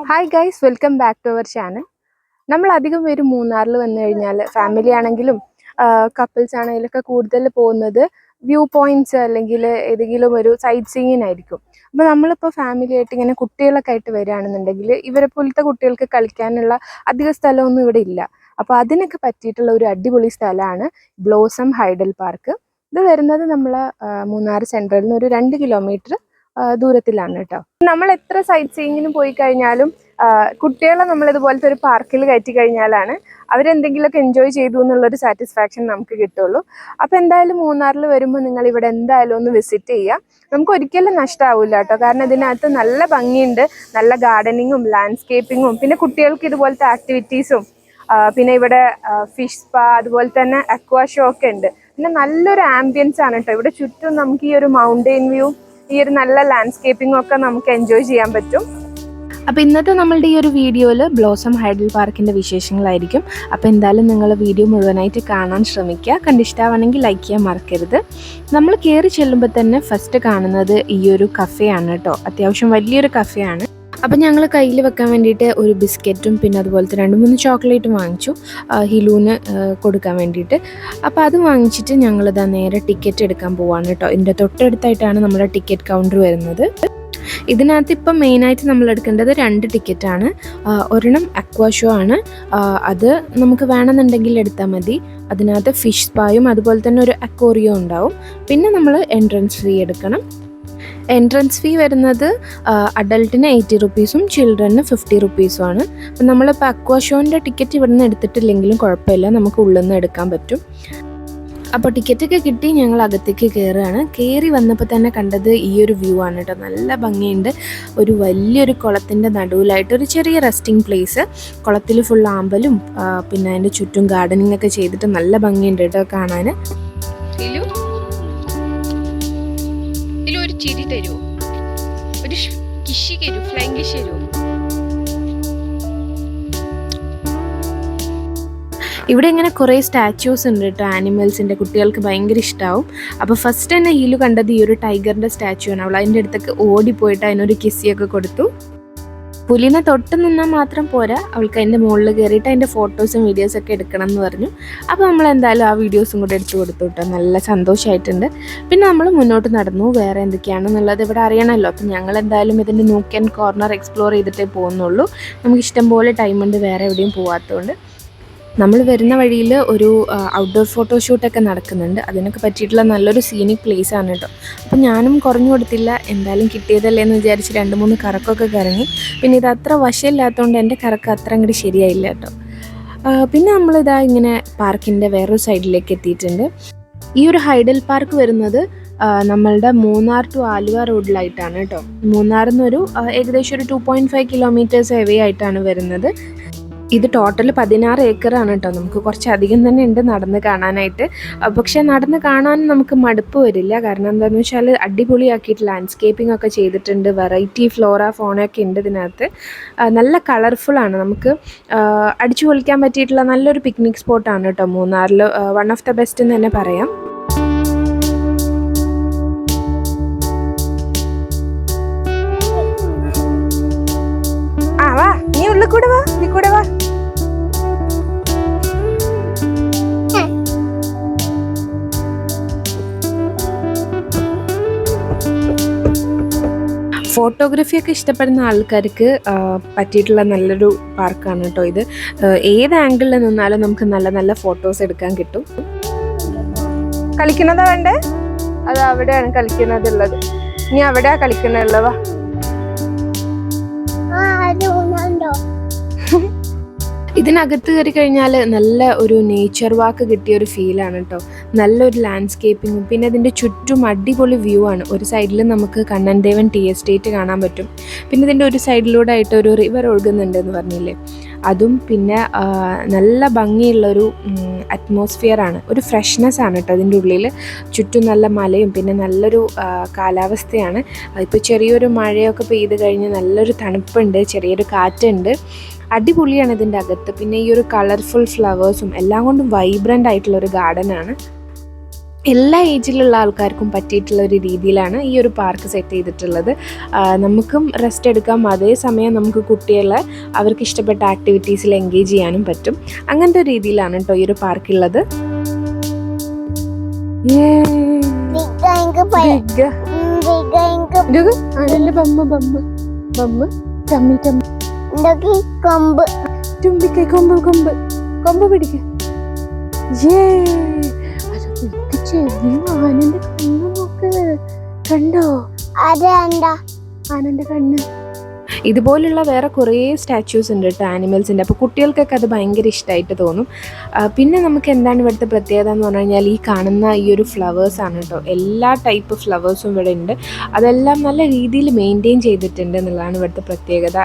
Hi guys, welcome back to our channel. നമ്മൾ അധികം പേര് മൂന്നാറിൽ വന്നു കഴിഞ്ഞാൽ ഫാമിലി ആണെങ്കിലും കപ്പിൾസ് ആണെങ്കിലും ഒക്കെ കൂടുതൽ പോകുന്നത് വ്യൂ പോയിന്റ്സ് അല്ലെങ്കിൽ ഏതെങ്കിലും ഒരു സൈറ്റ് സീയിങ്ങിനായിരിക്കും. അപ്പോൾ നമ്മളിപ്പോൾ ഫാമിലി ആയിട്ട് ഇങ്ങനെ കുട്ടികളൊക്കെ ആയിട്ട് വരികയാണെന്നുണ്ടെങ്കിൽ ഇവരെ പോലത്തെ കുട്ടികൾക്ക് കളിക്കാനുള്ള അധിക സ്ഥലമൊന്നും ഇവിടെ ഇല്ല. അപ്പോൾ അതിനൊക്കെ പറ്റിയിട്ടുള്ള ഒരു അടിപൊളി സ്ഥലമാണ് ബ്ലോസം ഹൈഡൽ പാർക്ക്. ഇത് വരുന്നത് നമ്മൾ മൂന്നാർ സെൻട്രലിൽ നിന്ന് ഒരു 2 കിലോമീറ്റർ ദൂരത്തിലാണ് കേട്ടോ. നമ്മൾ എത്ര സൈറ്റ് സീയിങ്ങിന് പോയി കഴിഞ്ഞാലും കുട്ടികളെ നമ്മൾ ഇതുപോലത്തെ ഒരു പാർക്കിൽ കയറ്റി കഴിഞ്ഞാലാണ് അവരെന്തെങ്കിലുമൊക്കെ എൻജോയ് ചെയ്തു എന്നുള്ളൊരു സാറ്റിസ്ഫാക്ഷൻ നമുക്ക് കിട്ടുള്ളൂ. അപ്പോൾ എന്തായാലും മൂന്നാറിൽ വരുമ്പോൾ നിങ്ങൾ ഇവിടെ എന്തായാലും ഒന്ന് വിസിറ്റ് ചെയ്യുക. നമുക്ക് ഒരിക്കലും നഷ്ടമാവില്ല കേട്ടോ, കാരണം ഇതിനകത്ത് നല്ല ഭംഗിയുണ്ട്. നല്ല ഗാർഡനിങ്ങും ലാൻഡ്സ്കേപ്പിങ്ങും പിന്നെ കുട്ടികൾക്ക് ഇതുപോലത്തെ ആക്ടിവിറ്റീസും പിന്നെ ഇവിടെ ഫിഷ് സ്പാ അതുപോലെ തന്നെ അക്വാ ഷോ ഒക്കെ ഉണ്ട്. പിന്നെ നല്ലൊരു ആംബിയൻസ് ആണ് കേട്ടോ. ഇവിടെ ചുറ്റും നമുക്ക് ഈ ഒരു മൗണ്ടെയിൻ വ്യൂ, ഈ ഒരു നല്ല ലാൻഡ്സ്കേപ്പിംഗ് ഒക്കെ നമുക്ക് എൻജോയ് ചെയ്യാൻ പറ്റും. അപ്പോൾ ഇന്നത്തെ നമ്മളുടെ ഈ ഒരു വീഡിയോയിൽ ബ്ലോസം ഹൈഡൽ പാർക്കിൻ്റെ വിശേഷങ്ങളായിരിക്കും. അപ്പോൾ എന്തായാലും നിങ്ങൾ വീഡിയോ മുഴുവനായിട്ട് കാണാൻ ശ്രമിക്കുക. കണ്ടിഷ്ടമാണെങ്കിൽ ലൈക്ക് ചെയ്യാൻ മറക്കരുത്. നമ്മൾ കയറി ചെല്ലുമ്പോൾ തന്നെ ഫസ്റ്റ് കാണുന്നത് ഈ ഒരു കഫേയാണ് കേട്ടോ. അത്യാവശ്യം വലിയൊരു കഫേയാണ്. അപ്പം ഞങ്ങൾ കയ്യിൽ വെക്കാൻ വേണ്ടിയിട്ട് ഒരു ബിസ്ക്കറ്റും പിന്നെ അതുപോലത്തെ 2-3 ചോക്ലേറ്റും വാങ്ങിച്ചു ഹിലൂന് കൊടുക്കാൻ വേണ്ടിയിട്ട്. അപ്പോൾ അത് വാങ്ങിച്ചിട്ട് ഞങ്ങളിതാ നേരെ ടിക്കറ്റ് എടുക്കാൻ പോവാണ് കേട്ടോ. ഇതിൻ്റെ തൊട്ടടുത്തായിട്ടാണ് നമ്മുടെ ടിക്കറ്റ് കൗണ്ടർ വരുന്നത്. ഇതിനകത്ത് ഇപ്പം മെയിനായിട്ട് നമ്മൾ എടുക്കേണ്ടത് 2 ടിക്കറ്റാണ്. ഒരെണ്ണം അക്വാ ഷോ ആണ്, അത് നമുക്ക് വേണമെന്നുണ്ടെങ്കിൽ എടുത്താൽ മതി. അതിനകത്ത് ഫിഷ് സ്പായും അതുപോലെ തന്നെ ഒരു അക്വേറിയം ഉണ്ടാവും. പിന്നെ നമ്മൾ എൻട്രൻസ് ഫീ എടുക്കണം. എൻട്രൻസ് ഫീ വരുന്നത് അഡൾട്ടിന് 80 റുപ്പീസും ചിൽഡ്രന് 50 റുപ്പീസും ആണ്. അപ്പം നമ്മളിപ്പോൾ അക്വാ ഷോൻ്റെ ടിക്കറ്റ് ഇവിടെ നിന്ന് എടുത്തിട്ടില്ലെങ്കിലും കുഴപ്പമില്ല, നമുക്ക് ഉള്ളിൽ നിന്ന് എടുക്കാൻ പറ്റും. അപ്പോൾ ടിക്കറ്റൊക്കെ കിട്ടി ഞങ്ങൾ അകത്തേക്ക് കയറുകയാണ്. കയറി വന്നപ്പോൾ തന്നെ കണ്ടത് ഈ ഒരു വ്യൂ ആണ് കേട്ടോ. നല്ല ഭംഗിയുണ്ട്. ഒരു വലിയൊരു കുളത്തിൻ്റെ നടുവിലായിട്ട് ഒരു ചെറിയ റെസ്റ്റിംഗ് പ്ലേസ്. കുളത്തിൽ ഫുൾ ആമ്പലും പിന്നെ അതിൻ്റെ ചുറ്റും ഗാർഡനിങ് ഒക്കെ ചെയ്തിട്ട് നല്ല ഭംഗിയുണ്ട് കേട്ടോ കാണാൻ. ഒരു ചിരി തരുമോ? ഒരു കിഷി തരൂ, ഫ്ലൈങ് കിഷ് തരുമോ? ഇവിടെ ഇങ്ങനെ കുറേ സ്റ്റാച്യൂസ് ഉണ്ട് കേട്ടോ, ആനിമൽസിൻ്റെ. കുട്ടികൾക്ക് ഭയങ്കര ഇഷ്ടമാവും. അപ്പോൾ ഫസ്റ്റ് തന്നെ ഹീലു കണ്ടത് ഈ ഒരു ടൈഗറിൻ്റെ സ്റ്റാച്ചു ആണ്. അവൾ അതിൻ്റെ അടുത്തേക്ക് ഓടിപ്പോയിട്ട് അതിനൊരു കിസ്സിയൊക്കെ കൊടുത്തു. പുലിനെ തൊട്ട് നിന്നാൽ മാത്രം പോരാ, അവൾക്ക് അതിൻ്റെ മുകളിൽ കയറിയിട്ട് അതിൻ്റെ ഫോട്ടോസും വീഡിയോസൊക്കെ എടുക്കണം എന്ന് പറഞ്ഞു. അപ്പോൾ നമ്മൾ എന്തായാലും ആ വീഡിയോസും കൂടെ എടുത്തു കൊടുത്തു കേട്ടോ. നല്ല സന്തോഷമായിട്ടുണ്ട്. പിന്നെ നമ്മൾ മുന്നോട്ട് നടന്നു. വേറെ എന്തൊക്കെയാണെന്നുള്ളത് ഇവിടെ അറിയണമല്ലോ. അപ്പം ഞങ്ങൾ എന്തായാലും ഇതിൻ്റെ നോക്ക് ആൻഡ് കോർണർ എക്സ്പ്ലോർ ചെയ്തിട്ടേ പോകുന്നുള്ളൂ. നമുക്ക് ഇഷ്ടംപോലെ ടൈമുണ്ട് വേറെ എവിടെയും പോകാത്തതുകൊണ്ട്. നമ്മൾ വരുന്ന വഴിയിൽ ഒരു ഔട്ട്ഡോർ ഫോട്ടോഷൂട്ടൊക്കെ നടക്കുന്നുണ്ട്. അതിനൊക്കെ പറ്റിയിട്ടുള്ള നല്ലൊരു സീനിക് പ്ലേസ് ആണ് കേട്ടോ. അപ്പം ഞാനും കുറഞ്ഞു കൊടുത്തില്ല, എന്തായാലും കിട്ടിയതല്ലേ എന്ന് വിചാരിച്ച് 2-3 കറക്കമൊക്കെ കറങ്ങി. പിന്നെ ഇത് അത്ര വശമില്ലാത്തതുകൊണ്ട് എൻ്റെ കറക്കം അത്ര അങ്ങോട്ട് ശരിയായില്ല കേട്ടോ. പിന്നെ നമ്മളിതാ ഇങ്ങനെ പാർക്കിൻ്റെ വേറൊരു സൈഡിലേക്ക് എത്തിയിട്ടുണ്ട്. ഈ ഒരു ഹൈഡൽ പാർക്ക് വരുന്നത് നമ്മളുടെ മൂന്നാർ ടു ആലുവ റോഡിലായിട്ടാണ് കേട്ടോ. മൂന്നാറിൽ നിന്നൊരു ഏകദേശം ഒരു 2.5 കിലോമീറ്റേഴ്സ് എവേ ആയിട്ടാണ് വരുന്നത്. ഇത് ടോട്ടൽ 16 ഏക്കറാണ് കേട്ടോ. നമുക്ക് കുറച്ചധികം തന്നെ ഉണ്ട് നടന്ന് കാണാനായിട്ട്. പക്ഷേ നടന്ന് കാണാൻ നമുക്ക് മടുപ്പ് വരില്ല. കാരണം എന്താണെന്ന് വെച്ചാൽ അടിപൊളിയാക്കിയിട്ട് ലാൻഡ്സ്കേപ്പിംഗ് ഒക്കെ ചെയ്തിട്ടുണ്ട്. വെറൈറ്റി ഫ്ലോറ ഫോണൊക്കെ ഉണ്ട് ഇതിനകത്ത്. നല്ല കളർഫുള്ളാണ്. നമുക്ക് അടിച്ചു പൊളിക്കാൻ പറ്റിയിട്ടുള്ള നല്ലൊരു പിക്നിക് സ്പോട്ടാണ് കേട്ടോ മൂന്നാറിൽ. വൺ ഓഫ് ദ ബെസ്റ്റ് എന്ന് തന്നെ പറയാം. വാ, നീ ഉള്ളിൽ കൂടെ വാ, നീ കൂടെ വാ. ഫോട്ടോഗ്രാഫിയൊക്കെ ഇഷ്ടപ്പെടുന്ന ആൾക്കാർക്ക് പറ്റിയിട്ടുള്ള നല്ലൊരു പാർക്കാണ് കേട്ടോ ഇത്. ഏത് ആംഗിളിൽ നിന്നാലും നമുക്ക് നല്ല നല്ല ഫോട്ടോസ് എടുക്കാൻ കിട്ടും. കളിക്കുന്നതാ വേണ്ടേ? അത് അവിടെയാണ് കളിക്കുന്നതുള്ളത്. നീ അവിടെയാ കളിക്കുന്നുള്ളത്. വാ. ഇതിനകത്ത് കയറി കഴിഞ്ഞാൽ നല്ല ഒരു നേച്ചർ വാക്ക് കിട്ടിയ ഒരു ഫീലാണ് കേട്ടോ. നല്ലൊരു ലാൻഡ്സ്കേപ്പിങ്ങും പിന്നെ അതിൻ്റെ ചുറ്റും അടിപൊളി വ്യൂ ആണ്. ഒരു സൈഡിൽ നമുക്ക് കണ്ണൻദേവൻ ടീ എസ്റ്റേറ്റ് കാണാൻ പറ്റും. പിന്നെ ഇതിൻ്റെ ഒരു സൈഡിലൂടെ ആയിട്ട് ഒരു റിവർ ഒഴുകുന്നുണ്ട് എന്ന് പറഞ്ഞില്ലേ, അതും. പിന്നെ നല്ല ഭംഗിയുള്ളൊരു അറ്റ്മോസ്ഫിയറാണ്. ഒരു ഫ്രഷ്നെസ് ആണ് കേട്ടോ അതിൻ്റെ ഉള്ളിൽ. ചുറ്റും നല്ല മലയും പിന്നെ നല്ലൊരു കാലാവസ്ഥയാണ്. ഇപ്പോൾ ചെറിയൊരു മഴയൊക്കെ പെയ്ത് കഴിഞ്ഞ് നല്ലൊരു തണുപ്പുണ്ട്, ചെറിയൊരു കാറ്റുണ്ട്. അടിപൊളിയാണ് ഇതിൻ്റെ അകത്ത്. പിന്നെ ഈ ഒരു കളർഫുൾ ഫ്ലവേഴ്സും എല്ലാം കൊണ്ടും വൈബ്രൻ്റ് ആയിട്ടുള്ളൊരു ഗാർഡനാണ്. എല്ലാ ഏജിലുള്ള ആൾക്കാർക്കും പറ്റിയിട്ടുള്ള ഒരു രീതിയിലാണ് ഈ ഒരു പാർക്ക് സെറ്റ് ചെയ്തിട്ടുള്ളത്. നമുക്കും റെസ്റ്റ് എടുക്കാം, അതേസമയം നമുക്ക് കുട്ടികളെ അവർക്ക് ഇഷ്ടപ്പെട്ട ആക്ടിവിറ്റീസിൽ എൻഗേജ് ചെയ്യാനും പറ്റും. അങ്ങനത്തെ ഒരു രീതിയിലാണ് കേട്ടോ ഈ ഒരു പാർക്കുള്ളത്. കൊമ്പ് പിടിക്ക. ആനന്റെ കണ്ണ് നോക്ക്, കണ്ടോ ആനന്റെ കണ്ണ്? ഇതുപോലുള്ള വേറെ കുറേ സ്റ്റാച്യൂസ് ഉണ്ട് കേട്ടോ ആനിമൽസിൻ്റെ. അപ്പോൾ കുട്ടികൾക്കൊക്കെ അത് ഭയങ്കര ഇഷ്ടമായിട്ട് തോന്നും. പിന്നെ നമുക്ക് എന്താണ് ഇവിടുത്തെ പ്രത്യേകത എന്ന് പറഞ്ഞു കഴിഞ്ഞാൽ ഈ കാണുന്ന ഈ ഒരു ഫ്ലവേഴ്സാണ് കേട്ടോ. എല്ലാ ടൈപ്പ് ഫ്ലവേഴ്സും ഇവിടെ ഉണ്ട്. അതെല്ലാം നല്ല രീതിയിൽ മെയിൻറ്റെയിൻ ചെയ്തിട്ടുണ്ട് എന്നുള്ളതാണ് ഇവിടുത്തെ പ്രത്യേകത.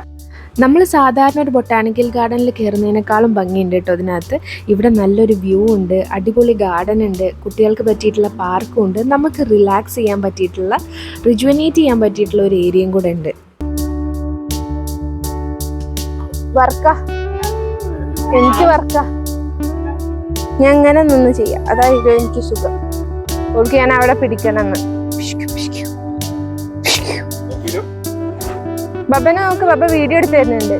നമ്മൾ സാധാരണ ഒരു ബൊട്ടാണിക്കൽ ഗാർഡനിൽ കയറുന്നതിനേക്കാളും ഭംഗിയുണ്ട് കേട്ടോ ഇതിനകത്ത്. ഇവിടെ നല്ലൊരു വ്യൂ ഉണ്ട്, അടിപൊളി ഗാർഡൻ ഉണ്ട്, കുട്ടികൾക്ക് പറ്റിയിട്ടുള്ള പാർക്കും ഉണ്ട്, നമുക്ക് റിലാക്സ് ചെയ്യാൻ പറ്റിയിട്ടുള്ള, റിജുവനേറ്റ് ചെയ്യാൻ പറ്റിയിട്ടുള്ള ഒരു ഏരിയയും കൂടെ ഉണ്ട്. എനിക്ക് ഞാൻ അങ്ങനെ നിന്ന് ചെയ്യാം, അതായത് എനിക്ക് സുഖം. ഓൾക്ക് ഞാൻ അവിടെ പിടിക്കണമെന്ന്. ബബനെ നോക്ക്, ബബ വീഡിയോ എടുത്ത് തരുന്നുണ്ട്.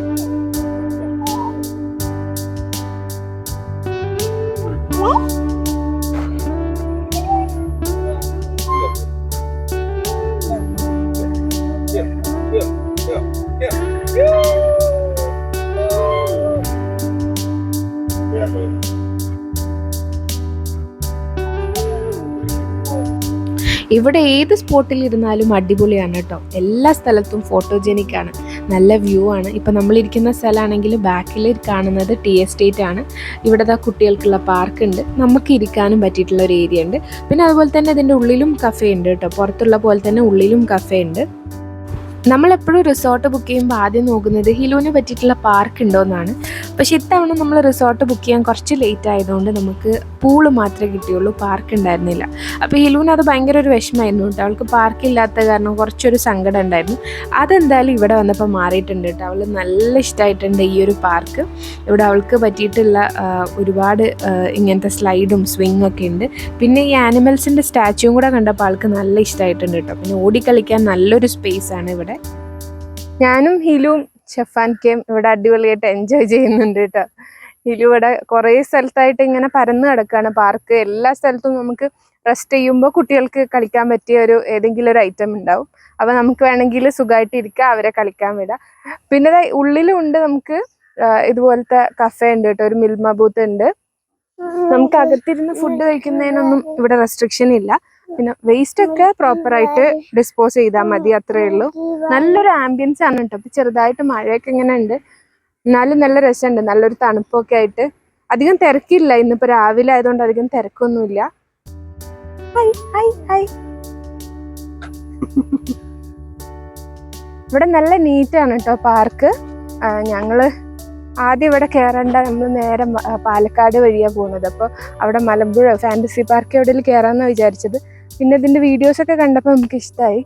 ഇവിടെ ഏത് സ്പോട്ടിൽ ഇരുന്നാലും അടിപൊളിയാണ് കേട്ടോ. എല്ലാ സ്ഥലത്തും ഫോട്ടോജനിക് ആണ്, നല്ല വ്യൂ ആണ്. ഇപ്പം നമ്മളിരിക്കുന്ന സ്ഥലമാണെങ്കിൽ ബാക്കിൽ കാണുന്നത് ടീ എസ്റ്റേറ്റ് ആണ്. ഇവിടെ കുട്ടികൾക്കുള്ള പാർക്ക് ഉണ്ട്, നമുക്ക് ഇരിക്കാനും പറ്റിയിട്ടുള്ള ഒരു ഏരിയ ഉണ്ട്. പിന്നെ അതുപോലെ തന്നെ ഇതിൻ്റെ ഉള്ളിലും കഫേ ഉണ്ട് കേട്ടോ. പുറത്തുള്ള പോലെ തന്നെ ഉള്ളിലും കഫേ ഉണ്ട്. നമ്മളെപ്പോഴും റിസോർട്ട് ബുക്ക് ചെയ്യുമ്പോൾ ആദ്യം നോക്കുന്നത് ഹിലുവിന് പറ്റിയിട്ടുള്ള പാർക്ക് ഉണ്ടോയെന്നാണ്. പക്ഷെ ഇത്തവണ നമ്മൾ റിസോർട്ട് ബുക്ക് ചെയ്യാൻ കുറച്ച് ലേറ്റ് ആയതുകൊണ്ട് നമുക്ക് പൂള് മാത്രമേ കിട്ടിയുള്ളൂ, പാർക്ക് ഉണ്ടായിരുന്നില്ല. അപ്പോൾ ഹിലുവിന് അത് ഭയങ്കര ഒരു വിഷമമായിരുന്നു കേട്ടോ. അവൾക്ക് പാർക്ക് ഇല്ലാത്ത കാരണം കുറച്ചൊരു സങ്കടം ഉണ്ടായിരുന്നു. അതെന്തായാലും ഇവിടെ വന്നപ്പോൾ മാറിയിട്ടുണ്ട് കേട്ടോ. അവൾ നല്ല ഇഷ്ടമായിട്ടുണ്ട് ഈ ഒരു പാർക്ക്. ഇവിടെ അവൾക്ക് പറ്റിയിട്ടുള്ള ഒരുപാട് ഇങ്ങനത്തെ സ്ലൈഡും സ്വിങ്ങൊക്കെ ഉണ്ട്. പിന്നെ ഈ ആനിമൽസിൻ്റെ സ്റ്റാച്യൂവും കൂടെ കണ്ടപ്പോൾ ആൾക്ക് നല്ല ഇഷ്ടമായിട്ടുണ്ട് കേട്ടോ. പിന്നെ ഓടിക്കളിക്കാൻ നല്ലൊരു സ്പേസ് ആണ് ഇവിടെ. ഞാനും ഹിലുവും ഷെഫാൻക്കയും ഇവിടെ അടിപൊളിയായിട്ട് എൻജോയ് ചെയ്യുന്നുണ്ട് കേട്ടോ. ഹിലു ഇവിടെ കുറേ സ്ഥലത്തായിട്ട് ഇങ്ങനെ പരന്ന് കിടക്കുകയാണ് പാർക്ക്. എല്ലാ സ്ഥലത്തും നമുക്ക് റെസ്റ്റ് ചെയ്യുമ്പോൾ കുട്ടികൾക്ക് കളിക്കാൻ പറ്റിയ ഏതെങ്കിലും ഒരു ഐറ്റം ഉണ്ടാവും. അപ്പോൾ നമുക്ക് വേണമെങ്കിൽ സുഖമായിട്ട് ഇരിക്കുക, അവരെ കളിക്കാൻ വിടാം. പിന്നെ ഉള്ളിലും ഉണ്ട് നമുക്ക് ഇതുപോലത്തെ കഫേ ഉണ്ട് കേട്ടോ, ഒരു മിൽമ ബൂത്ത് ഉണ്ട്. നമുക്ക് അകത്തിരുന്ന് ഫുഡ് കഴിക്കുന്നതിനൊന്നും ഇവിടെ റെസ്ട്രിക്ഷൻ ഇല്ല. പിന്നെ വേസ്റ്റ് ഒക്കെ പ്രോപ്പറായിട്ട് ഡിസ്പോസ് ചെയ്താൽ മതി, അത്രേ ഉള്ളൂ. നല്ലൊരു ആംബിയൻസ് ആണ് കേട്ടോ. അപ്പൊ ചെറുതായിട്ട് മഴയൊക്കെ ഇങ്ങനെ ഉണ്ട്, എന്നാലും നല്ല രസമുണ്ട്, നല്ലൊരു തണുപ്പൊക്കെ ആയിട്ട്. അധികം തിരക്കില്ല, ഇന്നിപ്പോ രാവിലെ ആയതുകൊണ്ട് അധികം തിരക്കൊന്നുമില്ല. ഇവിടെ നല്ല നീറ്റാണ് കേട്ടോ പാർക്ക്. ഞങ്ങള് ആദ്യം ഇവിടെ കയറേണ്ട, നമ്മൾ നേരെ പാലക്കാട് വഴിയാണ് പോകുന്നത്. അപ്പോൾ അവിടെ മലമ്പുഴ ഫാൻറ്റസി പാർക്ക് എവിടെയും കയറാമെന്നാണ് വിചാരിച്ചത്. പിന്നെ ഇതിൻ്റെ വീഡിയോസൊക്കെ കണ്ടപ്പോൾ നമുക്ക് ഇഷ്ടമായി.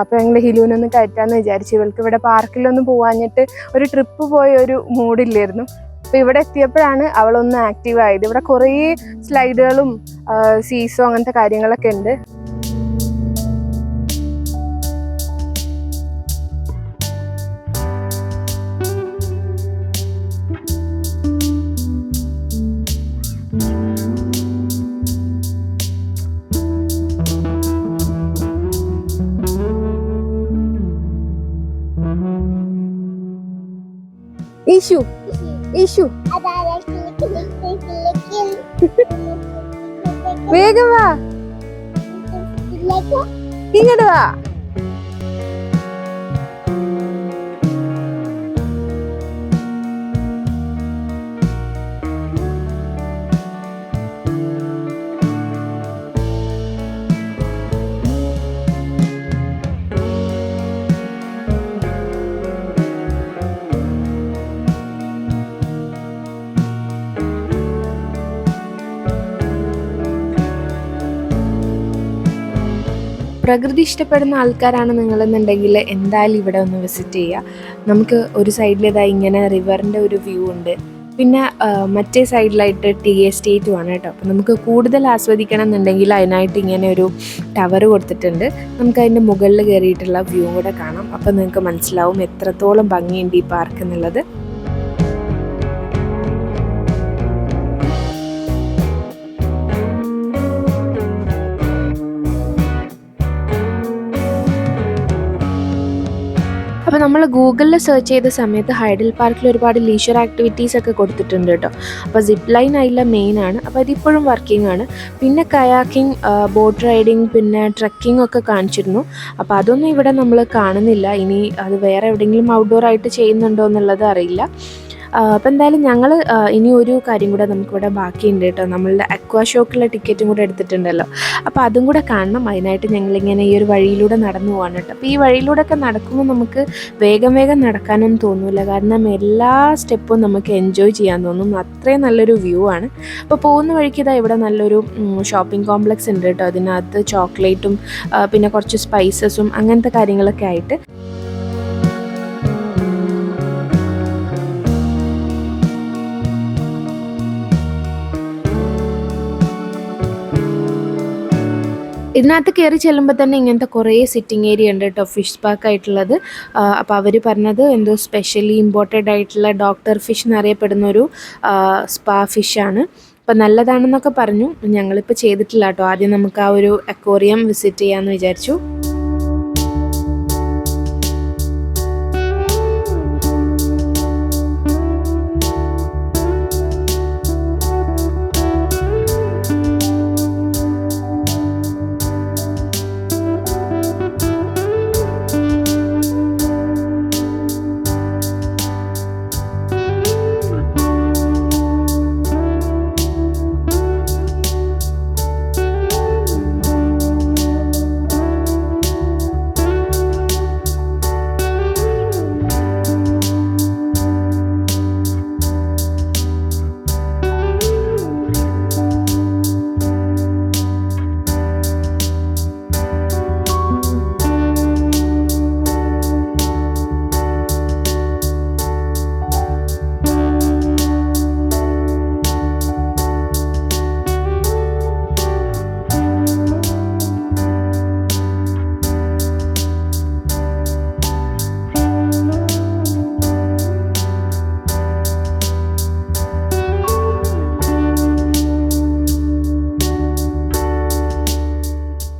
അപ്പോൾ ഞങ്ങൾ ഹിലുവിനൊന്ന് കയറ്റാമെന്ന് വിചാരിച്ചു. ഇവൾക്ക് ഇവിടെ പാർക്കിലൊന്നും പോകാഞ്ഞിട്ട് ഒരു ട്രിപ്പ് പോയ ഒരു മൂഡില്ലായിരുന്നു. അപ്പോൾ ഇവിടെ എത്തിയപ്പോഴാണ് അവളൊന്ന് ആക്റ്റീവ് ആയത്. ഇവിടെ കുറേ സ്ലൈഡുകളും സീസോ അങ്ങനത്തെ കാര്യങ്ങളൊക്കെ ഉണ്ട്. ഈശു ഈശു വേഗം വാ, ഇങ്ങോട്ട് വാ. പ്രകൃതി ഇഷ്ടപ്പെടുന്ന ആൾക്കാരാണ് നിങ്ങളെന്നുണ്ടെങ്കിൽ എന്തായാലും ഇവിടെ ഒന്ന് വിസിറ്റ് ചെയ്യുക. നമുക്ക് ഒരു സൈഡിലേതായി ഇങ്ങനെ റിവറിൻ്റെ ഒരു വ്യൂ ഉണ്ട്, പിന്നെ മറ്റേ സൈഡിലായിട്ട് ടീ എസ്റ്റേറ്റുമാണ് കേട്ടോ. അപ്പോൾ നമുക്ക് കൂടുതൽ ആസ്വദിക്കണം എന്നുണ്ടെങ്കിൽ അതിനായിട്ട് ഇങ്ങനെ ഒരു ടവർ കൊടുത്തിട്ടുണ്ട്. നമുക്ക് അതിൻ്റെ മുകളിൽ കയറിയിട്ടുള്ള വ്യൂ കൂടെ കാണാം. അപ്പോൾ നിങ്ങൾക്ക് മനസ്സിലാവും എത്രത്തോളം ഭംഗിയുണ്ട് ഈ പാർക്ക് എന്നുള്ളത്. അപ്പോൾ നമ്മൾ ഗൂഗിളിൽ സെർച്ച് ചെയ്ത സമയത്ത് ഹൈഡൽ പാർക്കിൽ ഒരുപാട് ലീഷർ ആക്ടിവിറ്റീസ് ഒക്കെ കൊടുത്തിട്ടുണ്ട് കേട്ടോ. അപ്പോൾ സിപ്പ് ലൈൻ അതിലെ മെയിനാണ്. അപ്പോൾ അതിപ്പോഴും വർക്കിംഗ് ആണ്. പിന്നെ കയാക്കിംഗ്, ബോട്ട് റൈഡിങ്, പിന്നെ ട്രക്കിംഗ് ഒക്കെ കാണിച്ചിരുന്നു. അപ്പോൾ അതൊന്നും ഇവിടെ നമ്മൾ കാണുന്നില്ല. ഇനി അത് വേറെ എവിടെയെങ്കിലും ഔട്ട്ഡോർ ആയിട്ട് ചെയ്യുന്നുണ്ടോ എന്നുള്ളത് അറിയില്ല. അപ്പോൾ എന്തായാലും ഞങ്ങൾ ഇനി ഒരു കാര്യം കൂടെ നമുക്കിവിടെ ബാക്കിയുണ്ട് കേട്ടോ. നമ്മളുടെ അക്വാ ഷോക്കുള്ള ടിക്കറ്റും കൂടെ എടുത്തിട്ടുണ്ടല്ലോ. അപ്പോൾ അതും കൂടെ കാണണം. അതിനായിട്ട് ഞങ്ങളിങ്ങനെ ഈ ഒരു വഴിയിലൂടെ നടന്നു പോകാൻ കേട്ടോ. അപ്പോൾ ഈ വഴിയിലൂടെയൊക്കെ നടക്കുമ്പോൾ നമുക്ക് വേഗം നടക്കാനൊന്നും തോന്നില്ല. കാരണം എല്ലാ സ്റ്റെപ്പും നമുക്ക് എൻജോയ് ചെയ്യാൻ തോന്നും. അത്രയും നല്ലൊരു വ്യൂ ആണ്. അപ്പോൾ പോകുന്ന വഴിക്ക് ഇതാ ഇവിടെ നല്ലൊരു ഷോപ്പിംഗ് കോംപ്ലക്സ് ഉണ്ട് കേട്ടോ. അതിനകത്ത് ചോക്ലേറ്റും പിന്നെ കുറച്ച് സ്പൈസസും അങ്ങനത്തെ കാര്യങ്ങളൊക്കെ ആയിട്ട്. ഇതിനകത്ത് കയറി ചെല്ലുമ്പോൾ തന്നെ ഇങ്ങനത്തെ കുറേ സിറ്റിംഗ് ഏരിയ ഉണ്ട് കേട്ടോ, ഫിഷ് പാർക്ക് ആയിട്ടുള്ളത്. അപ്പോൾ അവർ പറഞ്ഞത് എന്തോ സ്പെഷ്യലി ഇമ്പോർട്ടഡ് ആയിട്ടുള്ള ഡോക്ടർ ഫിഷ് എന്നറിയപ്പെടുന്ന ഒരു സ്പാ ഫിഷാണ്. അപ്പോൾ നല്ലതാണെന്നൊക്കെ പറഞ്ഞു. ഞങ്ങളിപ്പോൾ ചെയ്തിട്ടില്ല കേട്ടോ. ആദ്യം നമുക്ക് ആ ഒരു അക്വേറിയം വിസിറ്റ് ചെയ്യാമെന്ന് വിചാരിച്ചു.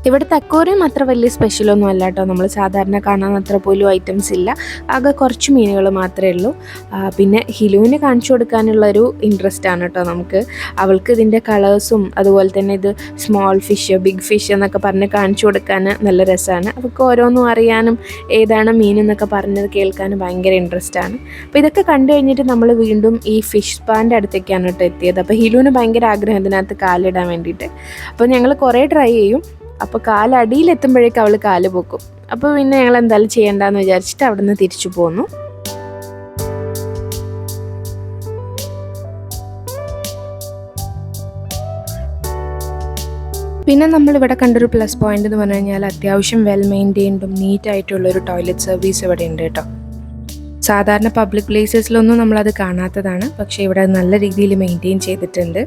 ഇവിടുത്തെ അക്വേറിയം അത്ര വലിയ സ്പെഷ്യലൊന്നും അല്ല കേട്ടോ. നമ്മൾ സാധാരണ കാണാൻ അത്ര പോലും ഐറ്റംസ് ഇല്ല. ആകെ കുറച്ച് മീനുകൾ മാത്രമേ ഉള്ളൂ. പിന്നെ ഹിലുവിന് കാണിച്ചു കൊടുക്കാനുള്ളൊരു ഇൻട്രസ്റ്റ് ആണ് കേട്ടോ നമുക്ക്. അവൾക്ക് ഇതിൻ്റെ കളേഴ്സും അതുപോലെ തന്നെ ഇത് സ്മോൾ ഫിഷ്, ബിഗ് ഫിഷ് എന്നൊക്കെ പറഞ്ഞ് കാണിച്ചു കൊടുക്കാൻ നല്ല രസമാണ്. അവൾക്ക് ഓരോന്നും അറിയാനും ഏതാണ് മീൻ എന്നൊക്കെ പറഞ്ഞത് കേൾക്കാനും ഭയങ്കര ഇൻട്രസ്റ്റ് ആണ്. അപ്പോൾ ഇതൊക്കെ കണ്ടു കഴിഞ്ഞിട്ട് നമ്മൾ വീണ്ടും ഈ ഫിഷ് സ്പാൻ്റെ അടുത്തേക്കാണ് കേട്ടോ എത്തിയത്. അപ്പോൾ ഹിലുവിന് ഭയങ്കര ആഗ്രഹം ഇതിനകത്ത് കാലിടാൻ വേണ്ടിയിട്ട്. അപ്പോൾ ഞങ്ങൾ കുറേ ട്രൈ ചെയ്യും. അപ്പോൾ കാലടിയിലെത്തുമ്പോഴേക്കും അവൾ കാല് പൊക്കും. അപ്പോൾ പിന്നെ ഞങ്ങൾ എന്തായാലും ചെയ്യണ്ടെന്ന് വിചാരിച്ചിട്ട് അവിടെ നിന്ന് തിരിച്ചു പോന്നു. പിന്നെ നമ്മളിവിടെ കണ്ടൊരു പ്ലസ് പോയിന്റ് എന്ന് പറഞ്ഞു കഴിഞ്ഞാൽ അത്യാവശ്യം വെൽ മെയിൻറ്റെയിൻഡും നീറ്റായിട്ടുള്ളൊരു ടോയ്ലറ്റ് സർവീസ് ഇവിടെ ഉണ്ട് കേട്ടോ. സാധാരണ പബ്ലിക് പ്ലേസസിലൊന്നും നമ്മളത് കാണാത്തതാണ്. പക്ഷേ ഇവിടെ നല്ല രീതിയിൽ മെയിൻറ്റെയിൻ ചെയ്തിട്ടുണ്ട്.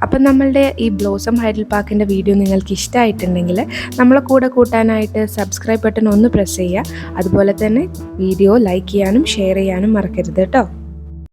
അപ്പം നമ്മളുടെ ഈ ബ്ലോസം ഹൈഡൽ പാർക്കിൻ്റെ വീഡിയോ നിങ്ങൾക്ക് ഇഷ്ടമായിട്ടുണ്ടെങ്കിൽ നമ്മളെ കൂടെ കൂട്ടാനായിട്ട് സബ്സ്ക്രൈബ് ബട്ടൺ ഒന്ന് പ്രസ് ചെയ്യുക. അതുപോലെ തന്നെ വീഡിയോ ലൈക്ക് ചെയ്യാനും ഷെയർ ചെയ്യാനും മറക്കരുത് കേട്ടോ.